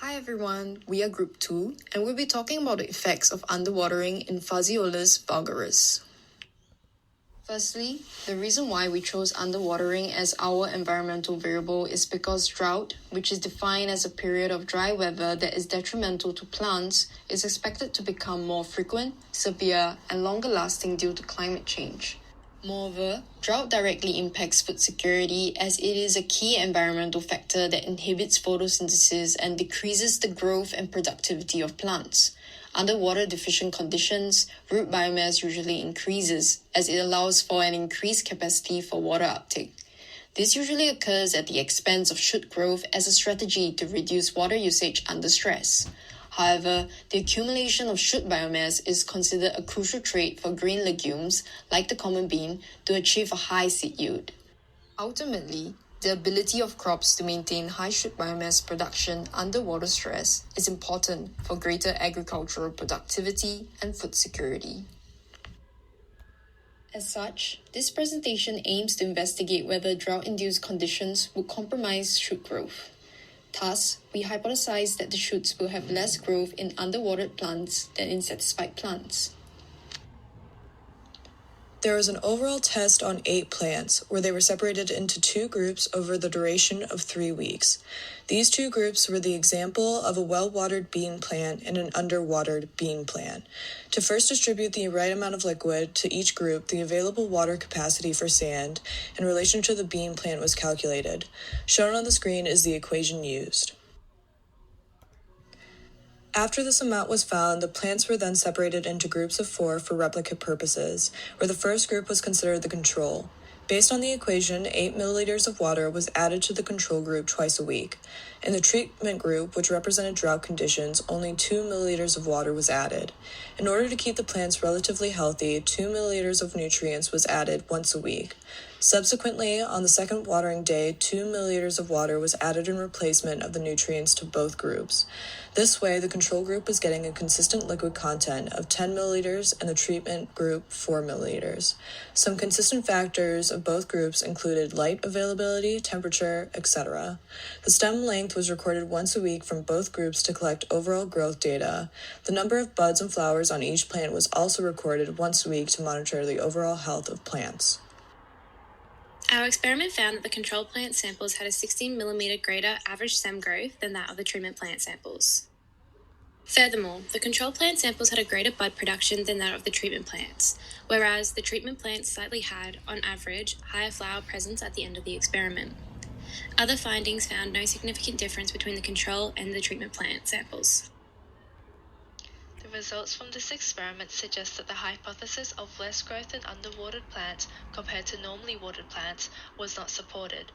Hi everyone, we are Group 2 and we'll be talking about the effects of underwatering in Phaseolus vulgaris. Firstly, the reason why we chose underwatering as our environmental variable is because drought, which is defined as a period of dry weather that is detrimental to plants, is expected to become more frequent, severe, and longer lasting due to climate change. Moreover, drought directly impacts food security as it is a key environmental factor that inhibits photosynthesis and decreases the growth and productivity of plants. Under water-deficient conditions, root biomass usually increases as it allows for an increased capacity for water uptake. This usually occurs at the expense of shoot growth as a strategy to reduce water usage under stress. However, the accumulation of shoot biomass is considered a crucial trait for green legumes, like the common bean, to achieve a high seed yield. Ultimately, the ability of crops to maintain high shoot biomass production under water stress is important for greater agricultural productivity and food security. As such, this presentation aims to investigate whether drought-induced conditions would compromise shoot growth. Thus, we hypothesize that the shoots will have less growth in underwatered plants than in satisfied plants. There was an overall test on 8 plants, where they were separated into 2 groups over the duration of 3 weeks. These 2 groups were the example of a well-watered bean plant and an underwatered bean plant. To first distribute the right amount of liquid to each group, the available water capacity for sand in relation to the bean plant was calculated. Shown on the screen is the equation used. After this amount was found, the plants were then separated into groups of 4 for replicate purposes, where the first group was considered the control. Based on the equation, 8 milliliters of water was added to the control group twice a week. In the treatment group, which represented drought conditions, only 2 milliliters of water was added. In order to keep the plants relatively healthy, 2 milliliters of nutrients was added once a week. Subsequently, on the second watering day, 2 milliliters of water was added in replacement of the nutrients to both groups. This way, the control group was getting a consistent liquid content of 10 milliliters and the treatment group 4 milliliters. Some consistent factors of both groups included light availability, temperature, etc. The stem length was recorded once a week from both groups to collect overall growth data. The number of buds and flowers on each plant was also recorded once a week to monitor the overall health of plants. Our experiment found that the control plant samples had a 16 mm greater average stem growth than that of the treatment plant samples. Furthermore, the control plant samples had a greater bud production than that of the treatment plants, whereas the treatment plants slightly had, on average, higher flower presence at the end of the experiment. Other findings found no significant difference between the control and the treatment plant samples. The results from this experiment suggest that the hypothesis of less growth in underwatered plants compared to normally watered plants was not supported.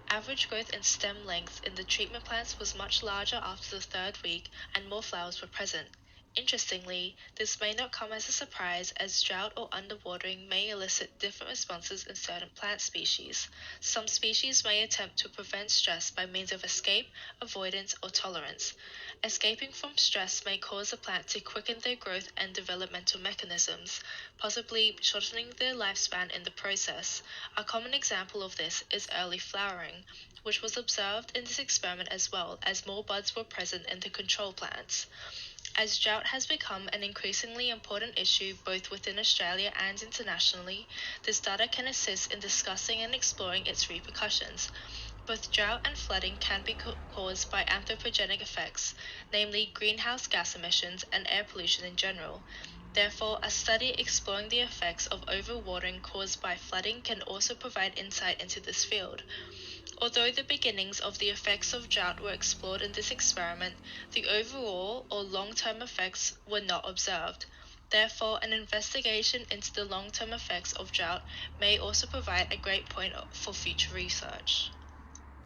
Average growth in stem length in the treatment plants was much larger after the 3rd week and more flowers were present. Interestingly, this may not come as a surprise as drought or underwatering may elicit different responses in certain plant species. Some species may attempt to prevent stress by means of escape, avoidance, or tolerance. Escaping from stress may cause a plant to quicken their growth and developmental mechanisms, possibly shortening their lifespan in the process. A common example of this is early flowering, which was observed in this experiment as well, as more buds were present in the control plants. As drought has become an increasingly important issue both within Australia and internationally, this data can assist in discussing and exploring its repercussions. Both drought and flooding can be caused by anthropogenic effects, namely greenhouse gas emissions and air pollution in general. Therefore, a study exploring the effects of overwatering caused by flooding can also provide insight into this field. Although the beginnings of the effects of drought were explored in this experiment, the overall or long-term effects were not observed. Therefore, an investigation into the long-term effects of drought may also provide a great point for future research.